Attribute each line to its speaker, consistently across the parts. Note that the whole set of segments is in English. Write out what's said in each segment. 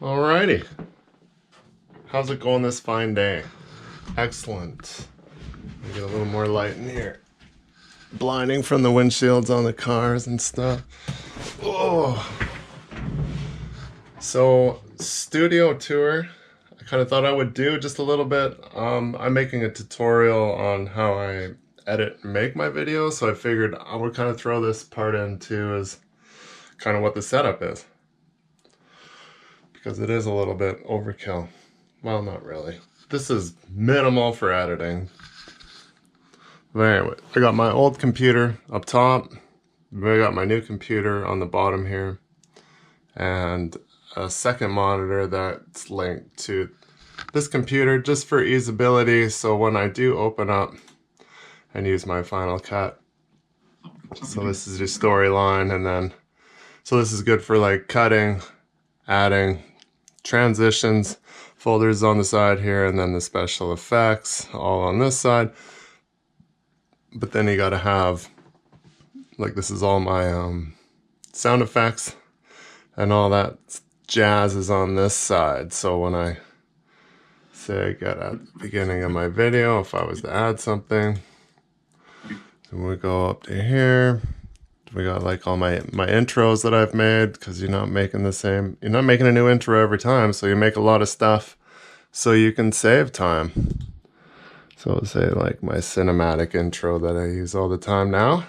Speaker 1: Alrighty. How's it going this fine day? Excellent. Let me get a little more light in here. Blinding from the windshields on the cars and stuff. Oh. So, studio tour. I kind of thought I would do just a little bit. I'm making a tutorial on how I edit and make my videos, so I figured I would kind of throw this part in too as kind of what the setup is. Because it is a little bit overkill. Well, not really. This is minimal for editing. But anyway, I got my old computer up top. I got my new computer on the bottom here. And a second monitor that's linked to this computer just for easeability. So when I do open up and use my Final Cut. So this is your storyline, and then, so this is good for like cutting, adding, transitions, folders on the side here, and then the special effects all on this side. But then you gotta have, like, this is all my sound effects and all that jazz is on this side. So when I say I get at the beginning of my video, if I was to add something, then we go up to here. We got like all my intros that I've made, because you're not making a new intro every time, so you make a lot of stuff so you can save time. So I'll say like my cinematic intro that I use all the time now.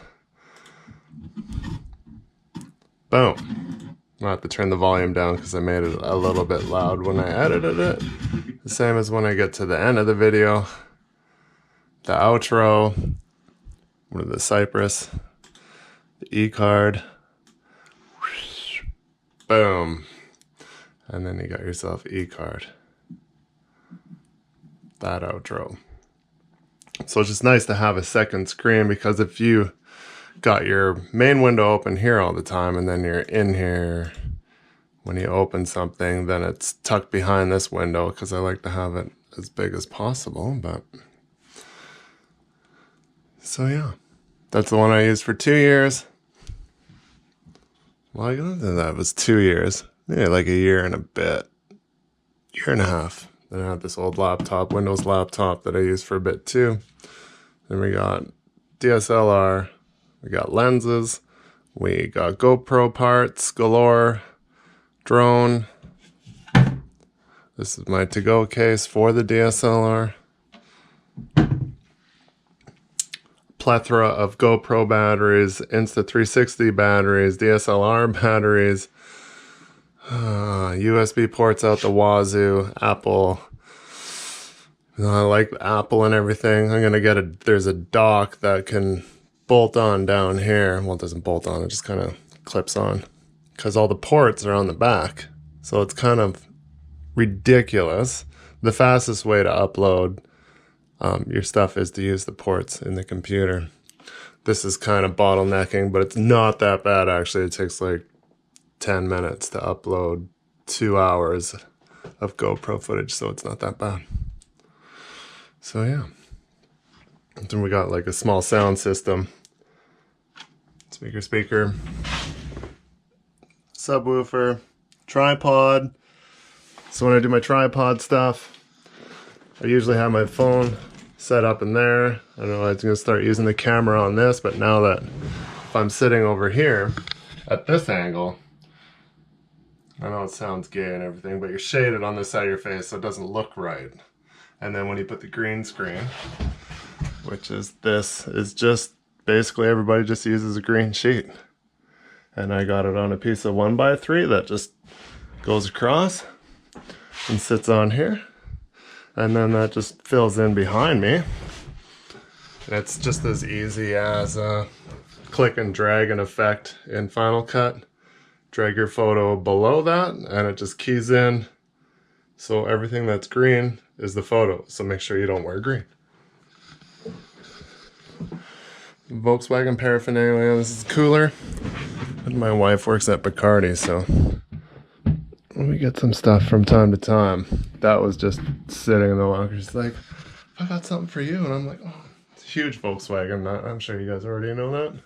Speaker 1: Boom. I'll have to turn the volume down because I made it a little bit loud when I edited it. The same as when I get to the end of the video. The outro. With the Cypress. The E-card. Boom. And then you got yourself E-card. That outro. So it's just nice to have a second screen, because if you got your main window open here all the time and then you're in here when you open something, then it's tucked behind this window, because I like to have it as big as possible. But so yeah, that's the one I used for 2 years. Well, I don't think that was 2 years. Yeah, like a year and a bit. Year and a half. Then I had this old laptop, Windows laptop, that I used for a bit too. Then we got DSLR. We got lenses. We got GoPro parts galore. Drone. This is my to-go case for the DSLR. Plethora of GoPro batteries, Insta360 batteries, DSLR batteries, USB ports out the wazoo, Apple. I like Apple and everything. I'm gonna get there's a dock that can bolt on down here. Well, it doesn't bolt on, it just kind of clips on, because all the ports are on the back. So it's kind of ridiculous. The fastest way to upload your stuff is to use the ports in the computer. This is kind of bottlenecking, but it's not that bad actually. It takes like 10 minutes to upload 2 hours of GoPro footage, so it's not that bad. So yeah. And then we got like a small sound system. Speaker, subwoofer, tripod. So when I do my tripod stuff, I usually have my phone set up in there. I know I was going to start using the camera on this, but now that if I'm sitting over here at this angle, I know it sounds gay and everything, but you're shaded on this side of your face, so it doesn't look right. And then when you put the green screen, which is this, is just basically everybody just uses a green sheet. And I got it on a piece of 1x3 that just goes across and sits on here. And then that just fills in behind me. And it's just as easy as click and drag an effect in Final Cut. Drag your photo below that and it just keys in. So everything that's green is the photo. So make sure you don't wear green. Volkswagen paraphernalia. This is cooler. And my wife works at Bacardi, so we get some stuff from time to time. That was just sitting in the locker. She's like, I got something for you. And I'm like, oh, it's a huge Volkswagen. I'm sure you guys already know that.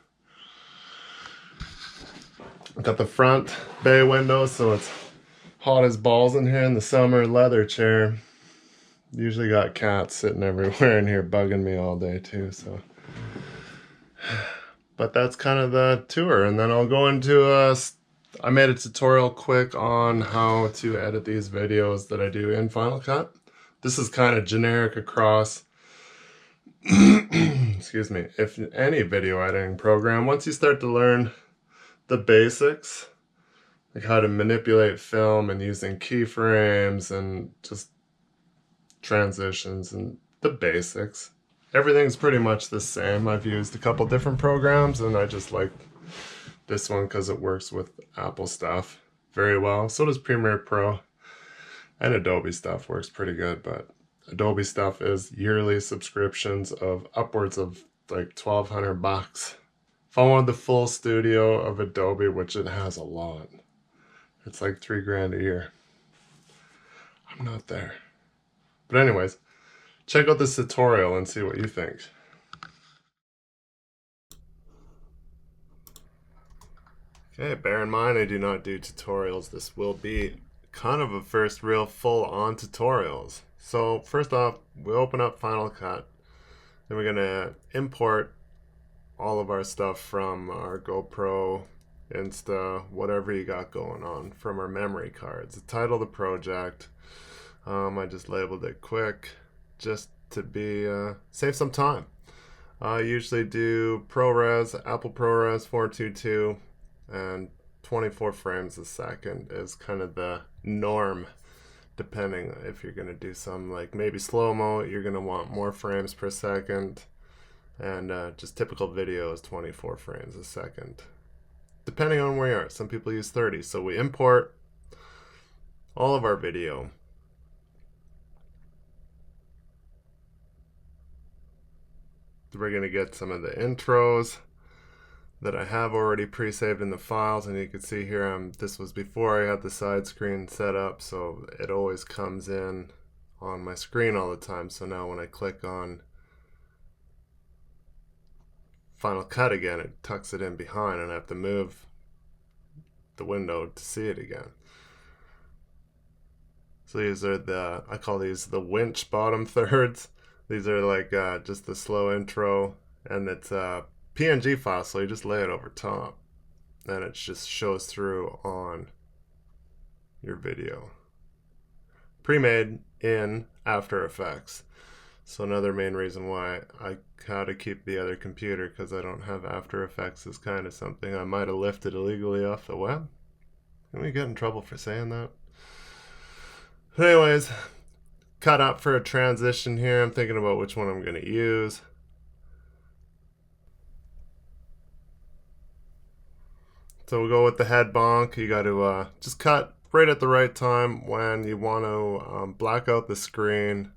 Speaker 1: Got the front bay window, so it's Hot as balls in here in the summer, leather chair. Usually got cats sitting everywhere in here bugging me all day too, so. But that's kind of the tour, and then I'll go into I made a tutorial quick on how to edit these videos that I do in Final Cut. This is kind of generic across, excuse me, if any video editing program. Once you start to learn the basics, like how to manipulate film and using keyframes and just transitions and the basics, everything's pretty much the same. I've used a couple different programs and I just like this one because it works with Apple stuff very well. So does Premiere Pro, and Adobe stuff works pretty good, but Adobe stuff is yearly subscriptions of upwards of like $1,200. If I wanted the full studio of Adobe, which it has a lot, it's like $3,000 a year. I'm not there. But anyways, check out this tutorial and see what you think. Okay, bear in mind I do not do tutorials. This will be kind of a first real full-on tutorials. So first off, we open up Final Cut. Then we're gonna import all of our stuff from our GoPro, Insta, whatever you got going on, from our memory cards. The title of the project, I just labeled it quick just to be save some time. I usually do ProRes, Apple ProRes 422, and 24 frames a second is kind of the norm. Depending if you're gonna do some like maybe slow-mo, you're gonna want more frames per second, and just typical video is 24 frames a second. Depending on where you are, some people use 30. So we import all of our video. We're gonna get some of the intros that I have already pre-saved in the files, and you can see here this was before I had the side screen set up, so it always comes in on my screen all the time. So now when I click on Final Cut again, it tucks it in behind and I have to move the window to see it again. So these are I call these the Winch bottom thirds. These are like just the slow intro, and it's a PNG file, so you just lay it over top and it just shows through on your video. Pre-made in After Effects. So another main reason why I had to keep the other computer, because I don't have After Effects, is kind of something I might have lifted illegally off the web. Can we get in trouble for saying that? Anyways, cut up for a transition here. I'm thinking about which one I'm going to use. So we'll go with the head bonk. You got to just cut right at the right time when you want to black out the screen.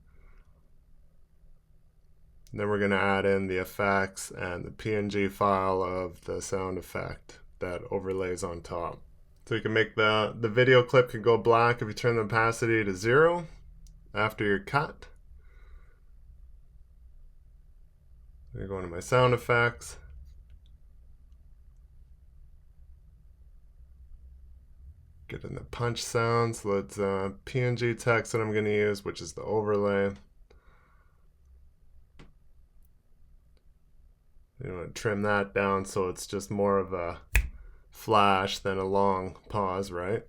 Speaker 1: And then we're going to add in the effects and the PNG file of the sound effect that overlays on top. So you can make the video clip can go black if you turn the opacity to 0 after your cut. I'm going to my sound effects. Get in the punch sound. So it's PNG text that I'm going to use, which is the overlay. You want to trim that down so it's just more of a flash than a long pause, right?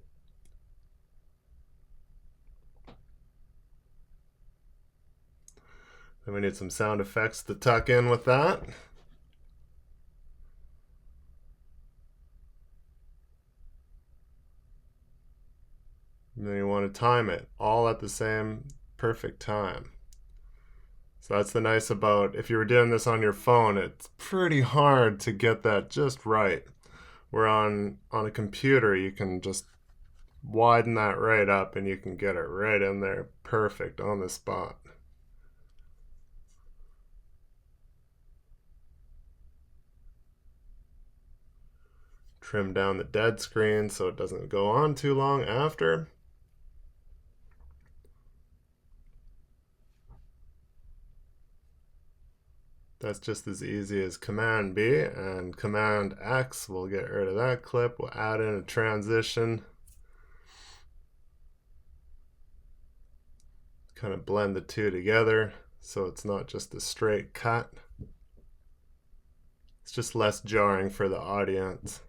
Speaker 1: Then we need some sound effects to tuck in with that. And then you want to time it all at the same perfect time. So that's the nice about, if you were doing this on your phone, it's pretty hard to get that just right. Where on a computer, you can just widen that right up and you can get it right in there perfect on the spot. Trim down the dead screen so it doesn't go on too long after. That's just as easy as Command B, and Command X will get rid of that clip. We'll add in a transition. kind of blend the two together so it's not just a straight cut. It's just less jarring for the audience.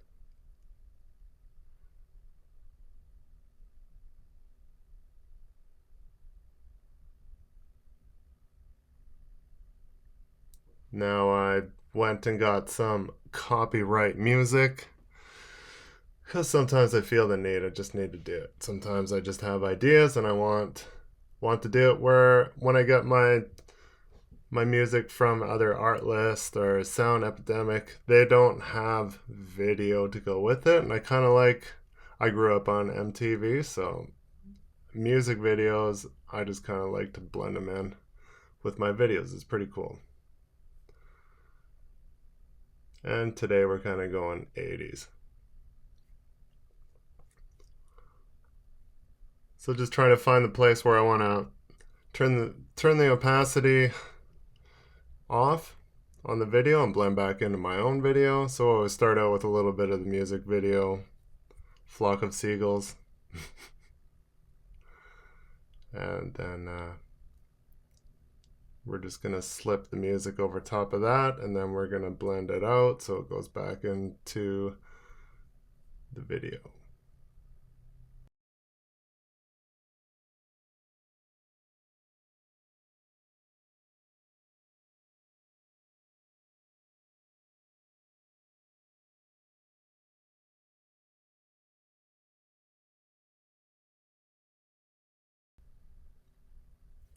Speaker 1: Now I went and got some copyright music because sometimes I feel the need. I just need to do it. Sometimes I just have ideas and I want to do it. Where when I get my music from other artists or Sound Epidemic, they don't have video to go with it, and I kind of like. I grew up on MTV, so music videos I just kind of like to blend them in with my videos. It's pretty cool. And today we're kind of going 80s. So just trying to find the place where I want to turn the opacity off on the video and blend back into my own video. So I always start out with a little bit of the music video, Flock of Seagulls. And then we're just going to slip the music over top of that, and then we're going to blend it out so it goes back into the video.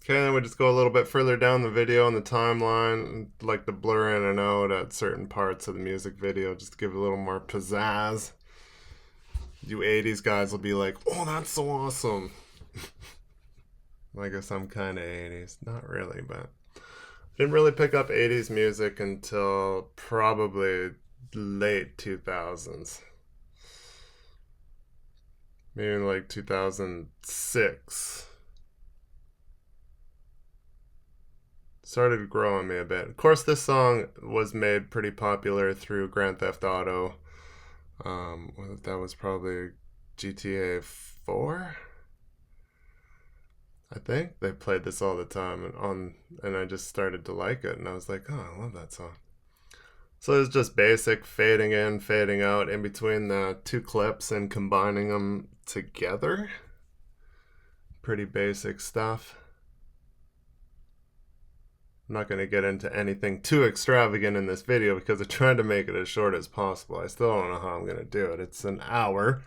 Speaker 1: Okay, then we just go a little bit further down the video on the timeline, like to blur in and out at certain parts of the music video just to give it a little more pizzazz. You 80s guys will be like, oh, that's so awesome. I guess I'm kind of 80s. Not really, but I didn't really pick up 80s music until probably late 2000s. Maybe like 2006. Started growing me a bit. Of course, this song was made pretty popular through Grand Theft Auto. That was probably GTA 4. I think they played this all the time, and I just started to like it, and I was like, oh, I love that song. So it's just basic fading in, fading out in between the two clips and combining them together. Pretty basic stuff. I'm not going to get into anything too extravagant in this video because I tried to make it as short as possible. I still don't know how I'm going to do it. It's an hour,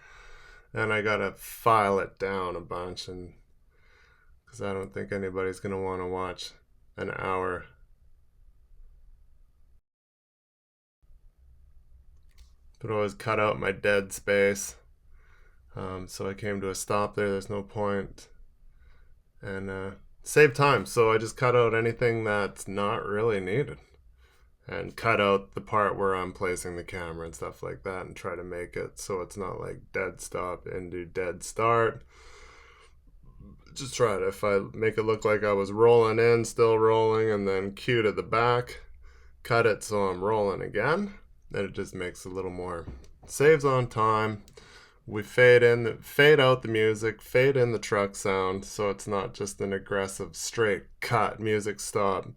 Speaker 1: and I got to file it down a bunch, and because I don't think anybody's going to want to watch an hour. But always cut out my dead space. So I came to a stop there. There's no point. And save time. So I just cut out anything that's not really needed. And cut out the part where I'm placing the camera and stuff like that, and try to make it so it's not like dead stop into dead start. Just try it. If I make it look like I was rolling in, still rolling, and then cue to the back, cut it so I'm rolling again. Then it just makes a little more, saves on time. We fade out the music, fade in the truck sound, so it's not just an aggressive straight cut, music stop,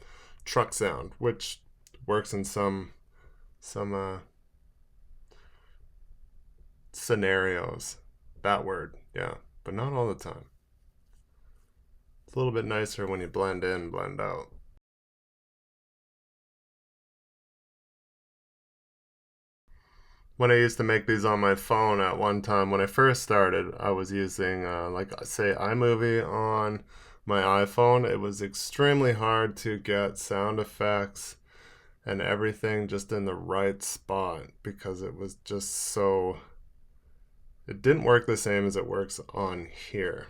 Speaker 1: truck sound, which works in some scenarios. That word, yeah, but not all the time. It's a little bit nicer when you blend in, blend out. When I used to make these on my phone at one time, when I first started, I was using, like, say, iMovie on my iPhone. It was extremely hard to get sound effects and everything just in the right spot because it was just so... It didn't work the same as it works on here.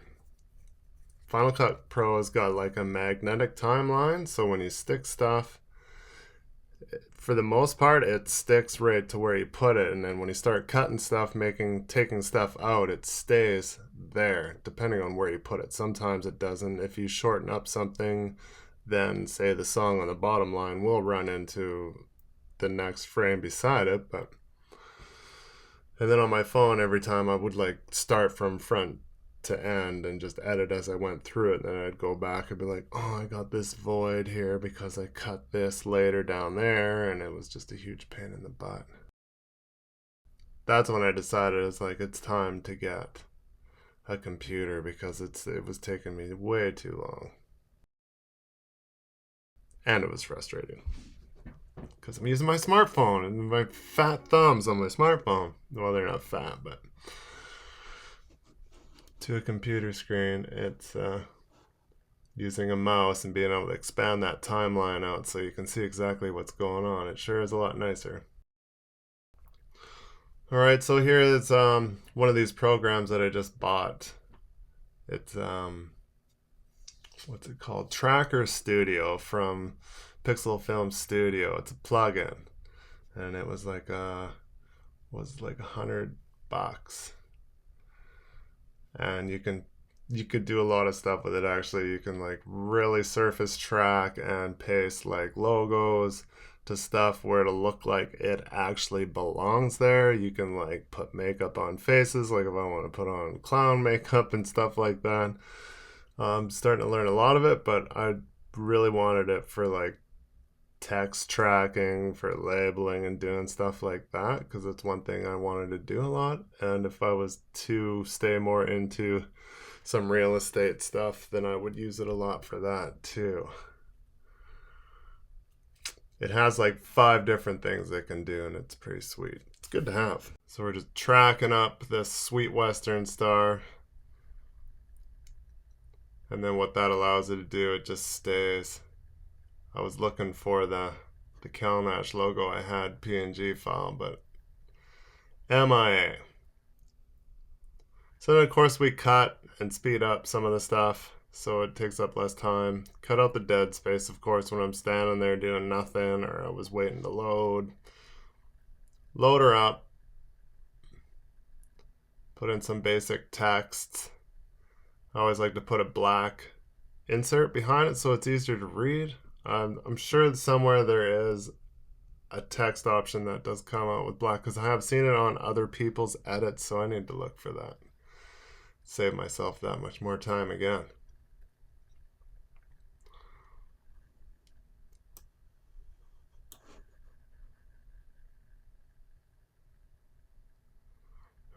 Speaker 1: Final Cut Pro has got like a magnetic timeline, so when you stick stuff, for the most part, it sticks right to where you put it, and then when you start cutting stuff, taking stuff out, it stays there, depending on where you put it. Sometimes it doesn't. If you shorten up something, then say the song on the bottom line will run into the next frame beside it, and then on my phone, every time I would like start from front to end and just edit as I went through it. Then I'd go back and be like, oh, I got this void here because I cut this later down there, and it was just a huge pain in the butt. That's when I decided it's time to get a computer because it was taking me way too long. And it was frustrating because I'm using my smartphone and my fat thumbs on my smartphone. Well, they're not fat, but to a computer screen, it's using a mouse and being able to expand that timeline out so you can see exactly what's going on. It sure is a lot nicer. Alright, so here is one of these programs that I just bought. It's what's it called? Tracker Studio from Pixel Film Studio. It's a plugin, and it was like $100, and you could do a lot of stuff with it. Actually, you can like really surface track and paste like logos to stuff where it'll look like it actually belongs there. You can like put makeup on faces, like if I want to put on clown makeup and stuff like that. I'm starting to learn a lot of it, but I really wanted it for like text tracking, for labeling and doing stuff like that, because it's one thing I wanted to do a lot. And if I was to stay more into some real estate stuff, then I would use it a lot for that too. It has like 5 different things it can do, and it's pretty sweet. It's good to have. So we're just tracking up this Sweet Western Star. And then what that allows it to do, it just stays. I was looking for the Kelnash logo I had PNG file, but MIA. So then of course we cut and speed up some of the stuff so it takes up less time. Cut out the dead space, of course, when I'm standing there doing nothing or I was waiting to load. Load her up. Put in some basic text. I always like to put a black insert behind it so it's easier to read. I'm sure somewhere there is a text option that does come out with black, because I have seen it on other people's edits, so I need to look for that. Save myself that much more time again.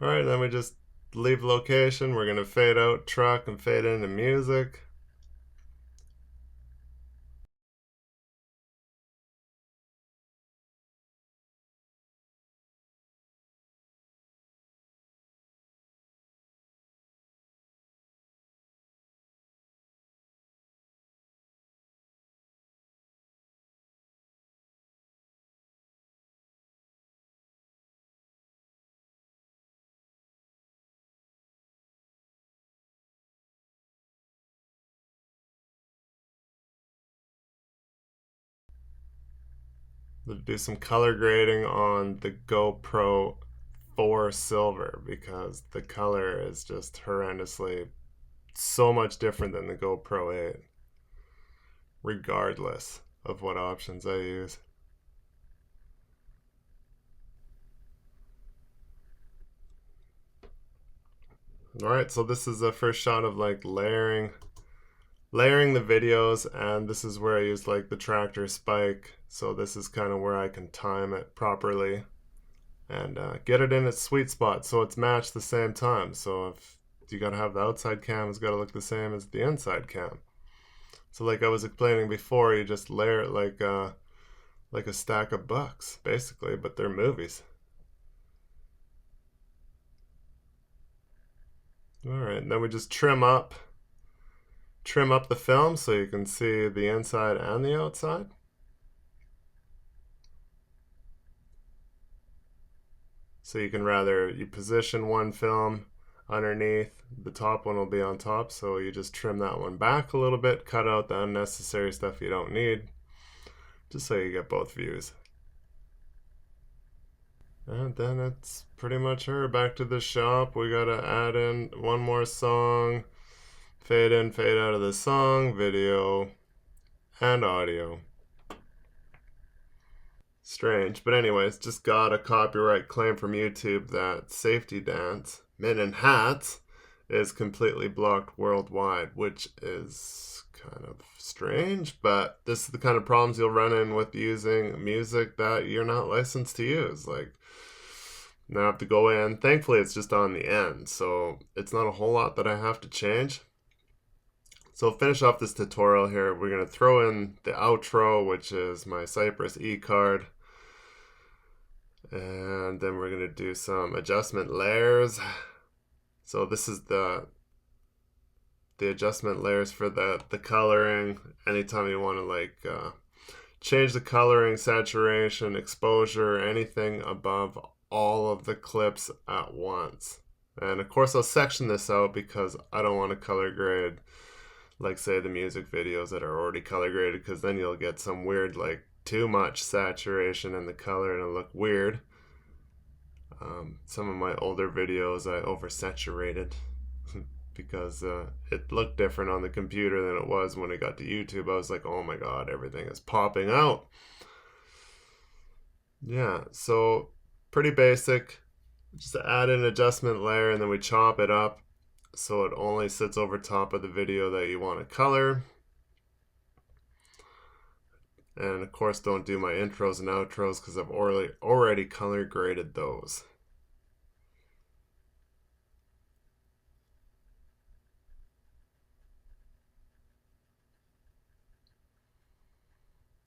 Speaker 1: Alright, then we just leave location. We're going to fade out truck and fade into music. Do some color grading on the GoPro 4 Silver because the color is just horrendously so much different than the GoPro 8, regardless of what options I use. Alright, so this is the first shot of like layering the videos, and this is where I use like the tractor spike, so this is kind of where I can time it properly and get it in its sweet spot so it's matched the same time. So if you gotta have the outside cam, it's gotta look the same as the inside cam. So like I was explaining before, you just layer it like a stack of books basically, but they're movies. Alright, and then we just trim up the film so you can see the inside and the outside. So you can you position one film underneath, the top one will be on top, so you just trim that one back a little bit, cut out the unnecessary stuff you don't need, just so you get both views. And then it's pretty much her. Back to the shop. We gotta add in one more song. Fade in, fade out of the song, video, and audio. Strange, but anyways, just got a copyright claim from YouTube that Safety Dance, Men in Hats, is completely blocked worldwide, which is kind of strange, but this is the kind of problems you'll run in with using music that you're not licensed to use. Like, now I have to go in. Thankfully, it's just on the end, so it's not a whole lot that I have to change. So finish off this tutorial here. We're going to throw in the outro, which is my Cypress E card. And then we're going to do some adjustment layers. So this is the adjustment layers for the coloring. Anytime you want to like change the coloring, saturation, exposure, anything above all of the clips at once. And of course I'll section this out because I don't want to color grade, like say the music videos that are already color graded, because then you'll get some weird like too much saturation in the color and it'll look weird. Some of my older videos I oversaturated because it looked different on the computer than it was when it got to YouTube. I was like, oh my god, everything is popping out. Yeah, so pretty basic. Just add an adjustment layer and then we chop it up so it only sits over top of the video that you want to color. And of course don't do my intros and outros because I've already color graded those.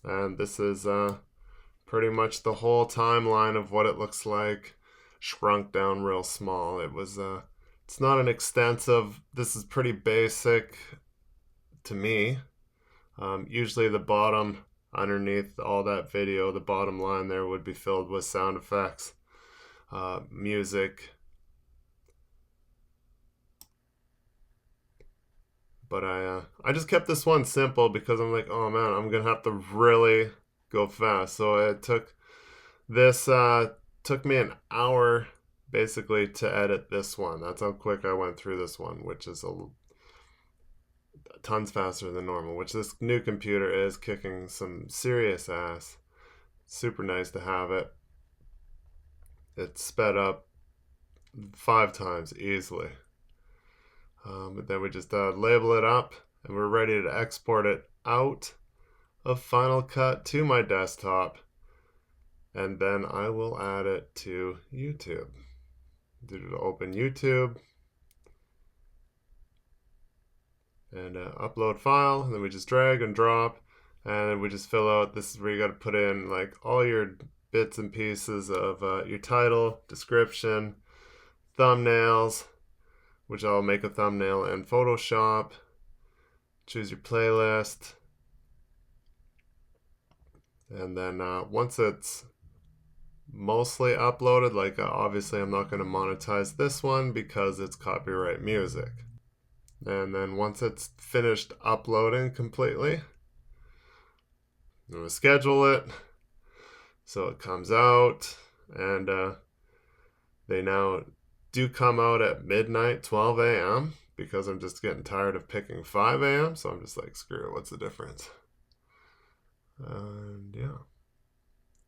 Speaker 1: And this is pretty much the whole timeline of what it looks like, shrunk down real small. It was it's not an extensive, this is pretty basic to me. Usually the bottom underneath all that video, the bottom line there would be filled with sound effects, music. But I just kept this one simple because I'm like, oh man, I'm gonna have to really go fast. So it took this took me an hour basically to edit this one. That's how quick I went through this one, which is tons faster than normal, which this new computer is kicking some serious ass. Super nice to have it. It's sped up 5 times easily. But then we just label it up and we're ready to export it out of Final Cut to my desktop, and then I will add it to YouTube. Open YouTube and upload file, and then we just drag and drop, and then we just fill out. This is where you got to put in like all your bits and pieces of your title, description, thumbnails, which I'll make a thumbnail in Photoshop. Choose your playlist. And then once it's mostly uploaded, like obviously I'm not going to monetize this one because it's copyright music. And then once it's finished uploading completely, I'm going to schedule it so it comes out, and they now do come out at midnight, 12 a.m. because I'm just getting tired of picking 5 a.m. So I'm just like, screw it, what's the difference? And yeah.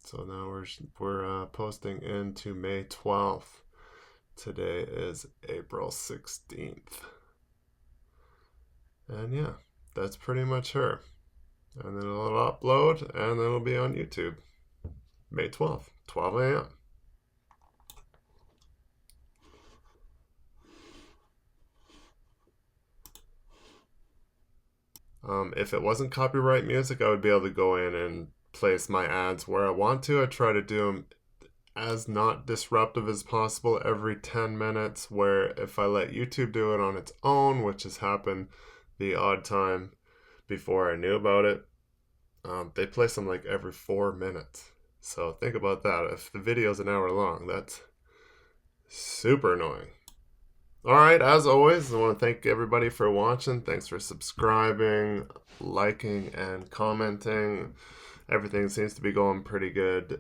Speaker 1: So now we're posting into May 12th. Today is April 16th. And yeah, that's pretty much her. And then it'll upload and then it'll be on YouTube. May 12th, 12 a.m. If it wasn't copyright music, I would be able to go in and place my ads where I want to. I try to do them as not disruptive as possible every 10 minutes, where if I let YouTube do it on its own, which has happened the odd time before I knew about it, they place them like every 4 minutes. So think about that. If the video's an hour long, that's super annoying. Alright, as always, I want to thank everybody for watching. Thanks for subscribing, liking, and commenting. Everything seems to be going pretty good,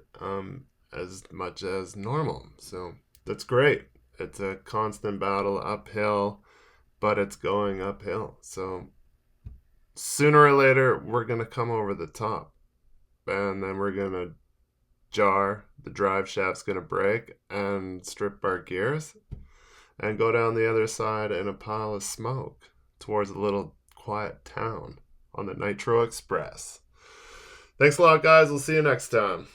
Speaker 1: as much as normal. So that's great. It's a constant battle uphill, but it's going uphill. So sooner or later, we're going to come over the top. And then we're going to jar. The drive shaft's going to break and strip our gears. and go down the other side in a pile of smoke towards a little quiet town on the Nitro Express. Thanks a lot, guys. We'll see you next time.